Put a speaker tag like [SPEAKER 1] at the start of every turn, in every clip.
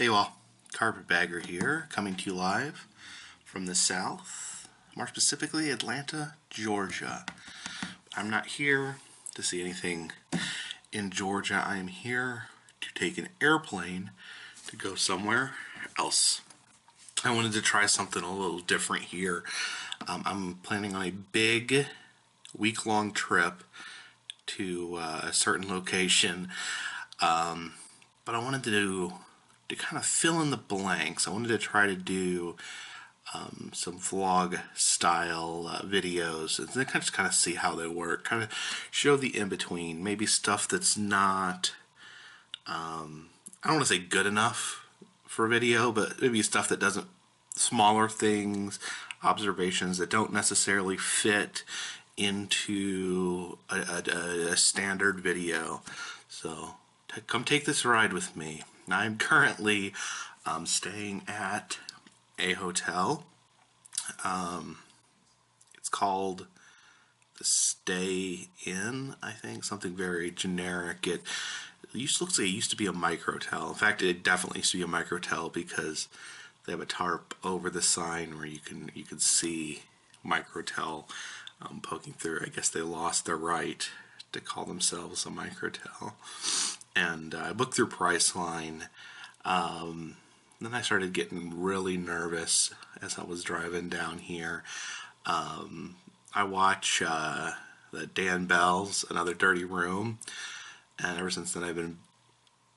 [SPEAKER 1] Hey all, Carpetbagger here, coming to you live from the South, more specifically Atlanta, Georgia. I'm not here to see anything in Georgia. I am here to take an airplane to go somewhere else. I wanted to try something a little different here. I'm planning on a big week-long trip to a certain location, but I wanted to kind of fill in the blanks. I wanted to try to do some vlog style videos and then just kind of see how they work, kind of show the in-between, maybe stuff that's not I don't want to say good enough for video, but maybe stuff that doesn't, smaller things, observations that don't necessarily fit into a standard video. So come take this ride with me. I'm currently staying at a hotel. It's called the Stay Inn, I think, something very generic. It looks like it used to be a microtel. In fact, it definitely used to be a microtel because they have a tarp over the sign where you can see microtel poking through. I guess they lost their right to call themselves a microtel. And I booked through Priceline. Then I started getting really nervous as I was driving down here. I watch the Dan Bell's Another Dirty Room, and ever since then I've been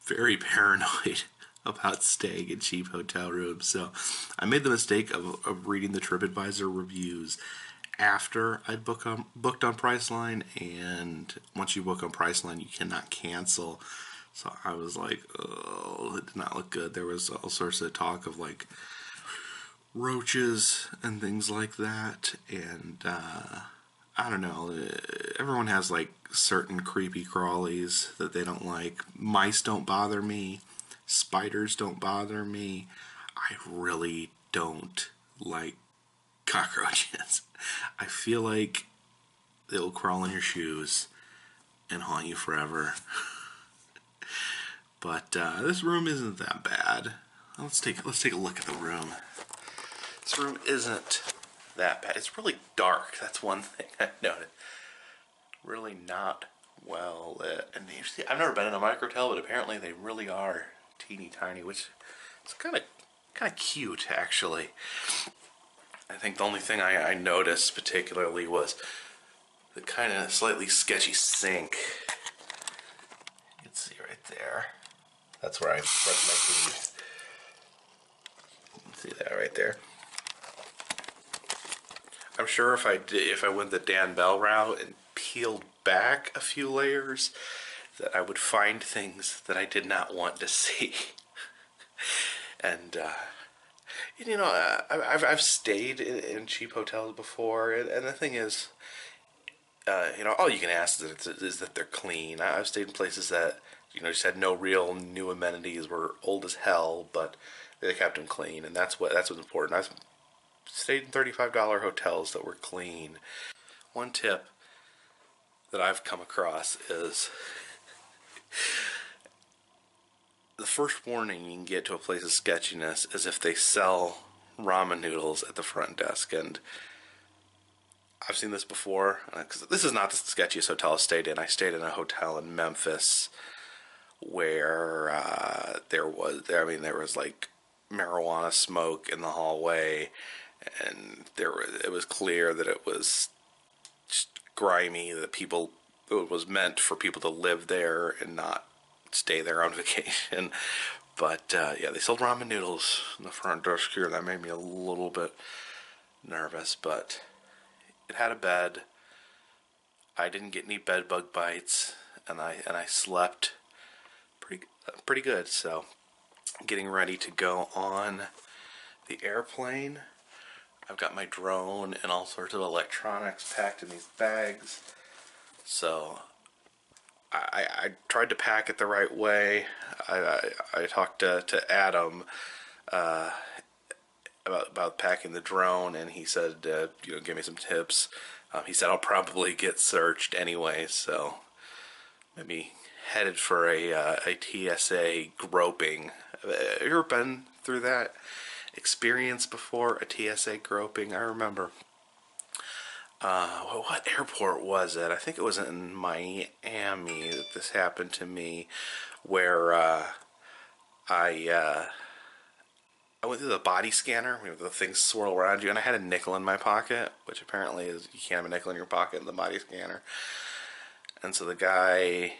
[SPEAKER 1] very paranoid about staying in cheap hotel rooms. So I made the mistake of reading the TripAdvisor reviews after I'd booked on Priceline, and once you book on Priceline you cannot cancel. So I was like, oh, it did not look good. There was all sorts of talk of like roaches and things like that, and I don't know, everyone has like certain creepy crawlies that they don't like. Mice don't bother me, spiders don't bother me. I really don't like cockroaches. I feel like they'll crawl in your shoes and haunt you forever. But this room isn't that bad. Let's take a look at the room. This room isn't that bad. It's really dark. That's one thing I noticed. Really not well lit. And usually, I've never been in a microtel, but apparently they really are teeny tiny, which is kind of cute actually. I think the only thing I noticed particularly was the kind of slightly sketchy sink. You can see right there. That's where I brush my teeth. See that right there. I'm sure if I went the Dan Bell route and peeled back a few layers, that I would find things that I did not want to see. And you know, I've stayed in cheap hotels before, and the thing is, you know, all you can ask is that they're clean. I've stayed in places that, you know, just had no real new amenities, were old as hell, but they kept them clean, and that's what's important. I've stayed in $35 hotels that were clean. One tip that I've come across is the first warning you can get to a place of sketchiness is if they sell ramen noodles at the front desk. And I've seen this before, because this is not the sketchiest hotel I stayed in. I stayed in a hotel in Memphis where there was like marijuana smoke in the hallway, and it was clear that it was just grimy, that it was meant for people to live there and not stay there on vacation. But yeah, they sold ramen noodles in the front desk here. That made me a little bit nervous, but it had a bed. I didn't get any bed bug bites, and I slept pretty good. So getting ready to go on the airplane. I've got my drone and all sorts of electronics packed in these bags. So I tried to pack it the right way. I talked to Adam about packing the drone, and he said, you know, give me some tips. He said I'll probably get searched anyway, so maybe headed for a TSA groping Have you ever been through that experience before? A TSA groping? I remember. What airport was it? I think it was in Miami that this happened to me, where I went through the body scanner, the things swirl around you, and I had a nickel in my pocket, which apparently is, you can't have a nickel in your pocket in the body scanner. And so the guy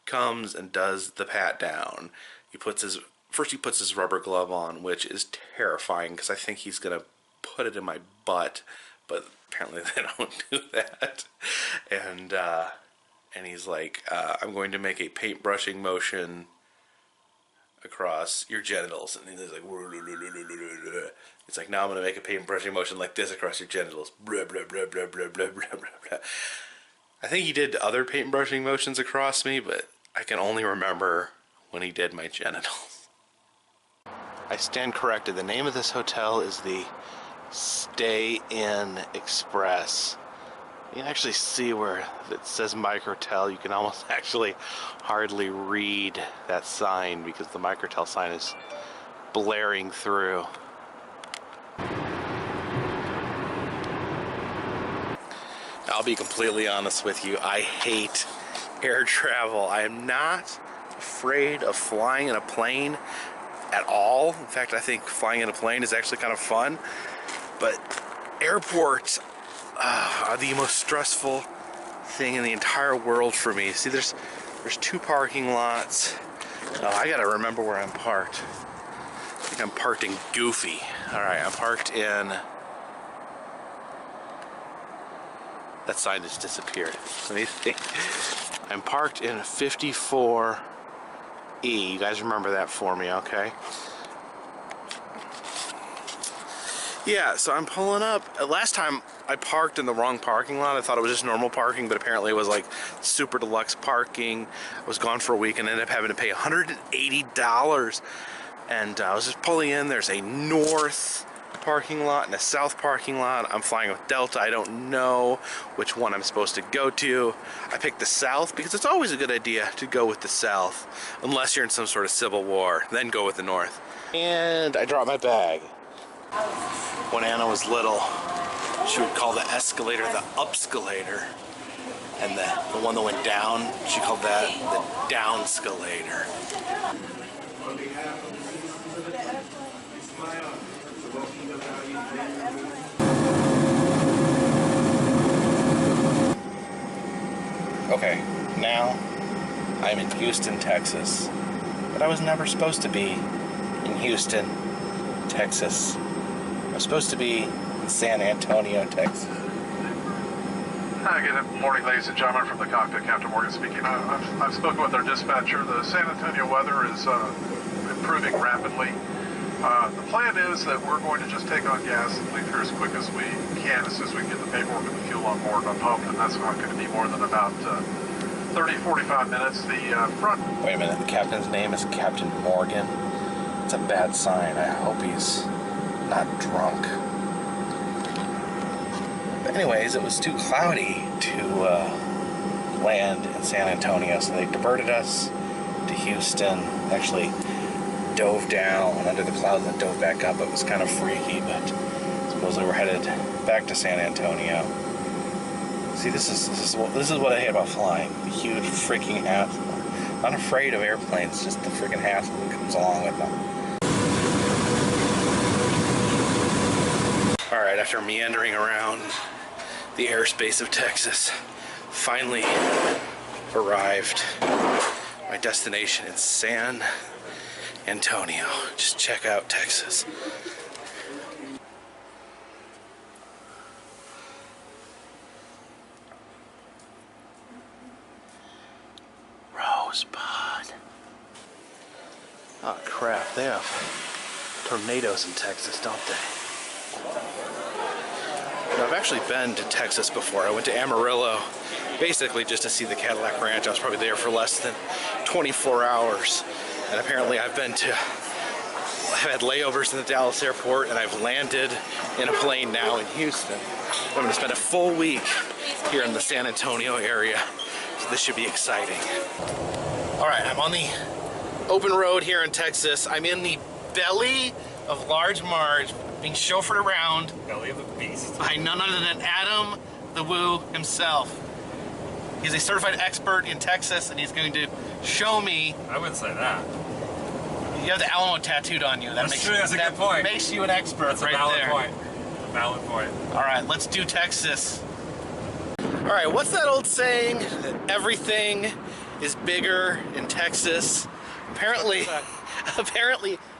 [SPEAKER 1] comes and does the pat down. He puts his rubber glove on, which is terrifying because I think he's gonna put it in my butt, but apparently they don't do that. And he's like, I'm going to make a paintbrushing motion across your genitals, and he's like, it's like, now I'm going to make a paintbrushing motion like this across your genitals. Blah, blah, blah, blah, blah, blah, blah, blah. I think he did other paintbrushing motions across me, but I can only remember when he did my genitals. I stand corrected. The name of this hotel is the Stay Inn Express. You can actually see where it says Microtel. You can almost actually hardly read that sign because the Microtel sign is blaring through. I'll be completely honest with you. I hate air travel. I am not afraid of flying in a plane at all. In fact, I think flying in a plane is actually kind of fun. But airports are the most stressful thing in the entire world for me. See, there's two parking lots. Oh, I gotta remember where I'm parked. I think I'm parked in Goofy. Alright, I'm parked in... That sign just disappeared. Let me think. I'm parked in 54E. You guys remember that for me, okay? Yeah, so I'm pulling up. Last time I parked in the wrong parking lot. I thought it was just normal parking, but apparently it was like super deluxe parking. I was gone for a week and ended up having to pay $180. And I was just pulling in. There's a north parking lot and a south parking lot. I'm flying with Delta. I don't know which one I'm supposed to go to. I picked the south because it's always a good idea to go with the south, unless you're in some sort of civil war. Then go with the north. And I dropped my bag. When Anna was little, she would call the escalator the upscalator, and the one that went down, she called that the downscalator. Okay, now I'm in Houston, Texas, but I was never supposed to be in Houston, Texas. I'm supposed to be in San Antonio, Texas.
[SPEAKER 2] Hi, good morning, ladies and gentlemen, from the cockpit. Captain Morgan speaking. I've spoken with our dispatcher. The San Antonio weather is improving rapidly. The plan is that we're going to just take on gas and leave here as quick as we can, as soon as we can get the paperwork and the fuel on board. I'm hoping that's not going to be more than about 30-45 minutes. The front...
[SPEAKER 1] Wait a minute, the captain's name is Captain Morgan. It's a bad sign. I hope he's not drunk. But anyways, it was too cloudy to land in San Antonio, so they diverted us to Houston. Actually dove down under the clouds and dove back up. It was kind of freaky, but supposedly we're headed back to San Antonio. See, this is what I hate about flying. The huge freaking hassle. I'm not afraid of airplanes, just the freaking hassle that comes along with them. Alright, after meandering around the airspace of Texas, finally arrived my destination in San Antonio. Just check out Texas. Rosebud. Oh crap, they have tornadoes in Texas, don't they? I've actually been to Texas before. I went to Amarillo basically just to see the Cadillac Ranch. I was probably there for less than 24 hours. And apparently I've had layovers in the Dallas airport, and I've landed in a plane now in Houston. I'm going to spend a full week here in the San Antonio area, so this should be exciting. Alright, I'm on the open road here in Texas. I'm in the belly of Large Marge, being chauffeured around.
[SPEAKER 3] Belly of the beast.
[SPEAKER 1] By none other than Adam the Woo himself. He's a certified expert in Texas, and he's going to show me.
[SPEAKER 3] I wouldn't say that.
[SPEAKER 1] You have the Alamo tattooed on you.
[SPEAKER 3] That's true. That's a good point.
[SPEAKER 1] Makes you an expert.
[SPEAKER 3] That's
[SPEAKER 1] right
[SPEAKER 3] a valid
[SPEAKER 1] there.
[SPEAKER 3] point. A valid point.
[SPEAKER 1] All right, let's do Texas. All right, what's that old saying that everything is bigger in Texas? Apparently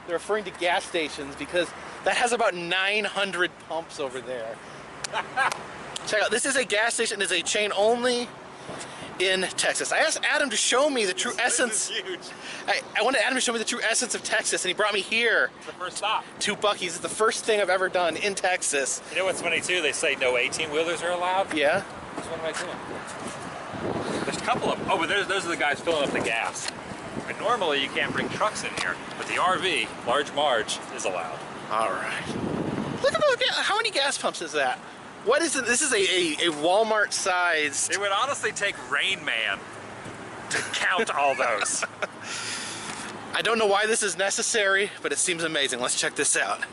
[SPEAKER 1] they're referring to gas stations because that has about 900 pumps over there. Check out, this is a gas station. It's a chain only in Texas. I asked Adam to show me the true essence.
[SPEAKER 3] This is huge.
[SPEAKER 1] I wanted Adam to show me the true essence of Texas, and he brought me here.
[SPEAKER 3] It's the first stop.
[SPEAKER 1] To Buc-ee's. It's the first thing I've ever done in Texas.
[SPEAKER 3] You know what's funny too? They say no 18-wheelers are allowed.
[SPEAKER 1] Yeah?
[SPEAKER 3] That's what am I doing? There's a couple of them. Oh, but those are the guys filling up the gas. And normally you can't bring trucks in here, but the RV, Large Marge, is allowed.
[SPEAKER 1] All right. Look at those. How many gas pumps is that? What is it? This is a Walmart sized.
[SPEAKER 3] It would honestly take Rain Man to count all those.
[SPEAKER 1] I don't know why this is necessary, but it seems amazing. Let's check this out.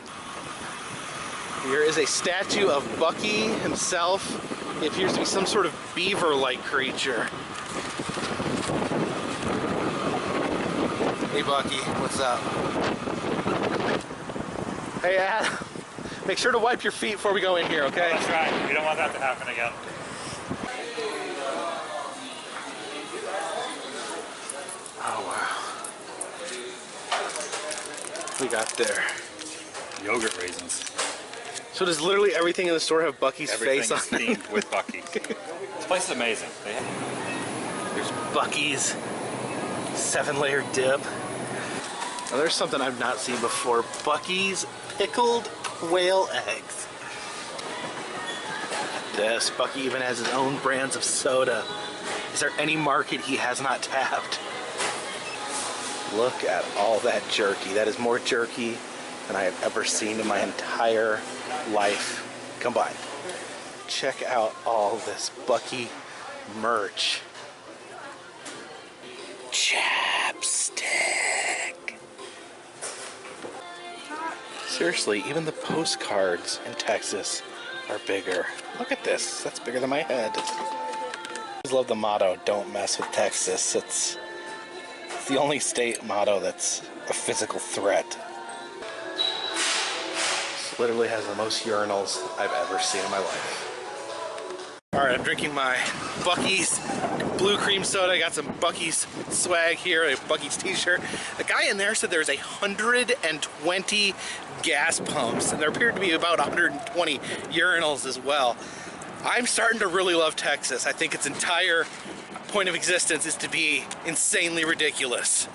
[SPEAKER 1] Here is a statue of Bucky himself. He appears to be some sort of beaver-like creature. Hey Bucky, what's up? Hey Adam, make sure to wipe your feet before we go in here, okay?
[SPEAKER 3] Oh, that's right. We don't want that to happen again.
[SPEAKER 1] Oh wow. We got there.
[SPEAKER 3] Yogurt raisins.
[SPEAKER 1] So does literally everything in the store have Bucky's face on
[SPEAKER 3] Everything is themed with Bucky's. This place is amazing.
[SPEAKER 1] There's Bucky's 7-layer dip. Now there's something I've not seen before. Bucky's pickled quail eggs. This Bucky even has his own brands of soda. Is there any market he has not tapped? Look at all that jerky. That is more jerky than I have ever seen in my entire life combined. Check out all this Bucky merch. Chapstick. Seriously, even the postcards in Texas are bigger. Look at this. That's bigger than my head. I always love the motto, don't mess with Texas. It's the only state motto that's a physical threat. This literally has the most urinals I've ever seen in my life. Alright, I'm drinking my Bucky's blue cream soda. I got some Bucky's swag here, a Bucky's t-shirt. The guy in there said there's 120 gas pumps, and there appeared to be about 120 urinals as well. I'm starting to really love Texas. I think its entire point of existence is to be insanely ridiculous.